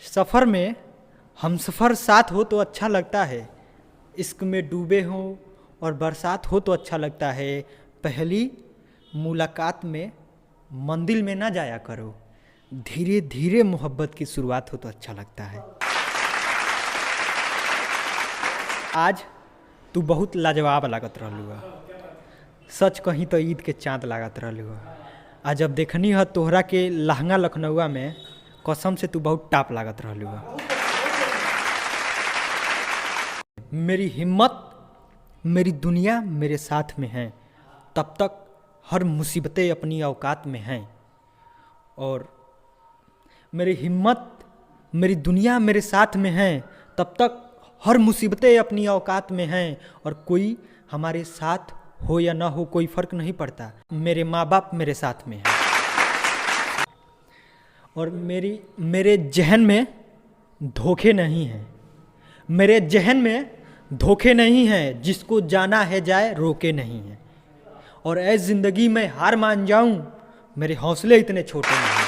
सफ़र में हमसफ़र साथ हो तो अच्छा लगता है, इश्क में डूबे हों और बरसात हो तो अच्छा लगता है। पहली मुलाकात में मंदिर में ना जाया करो, धीरे धीरे मोहब्बत की शुरुआत हो तो अच्छा लगता है। आज तू बहुत लाजवाब लागत रहलू है, सच कहीं तो ईद के चाँद लागत रहलू है। आज जब देखनी है तोहरा के लहंगा लखनऊआ में, कसम से तू बहुत टाप लागत रहलू है। मेरी हिम्मत मेरी दुनिया मेरे साथ में है, तब तक हर मुसीबतें अपनी औकात में हैं। और मेरी हिम्मत मेरी दुनिया मेरे साथ में है, तब तक हर मुसीबतें अपनी औकात में हैं। और कोई हमारे साथ हो या ना हो कोई फ़र्क नहीं पड़ता, मेरे माँ बाप मेरे साथ में हैं। और मेरे जहन में धोखे नहीं हैं, मेरे जहन में धोखे नहीं हैं, जिसको जाना है जाए रोके नहीं हैं। और ऐ ज़िंदगी में हार मान जाऊं, मेरे हौसले इतने छोटे नहीं।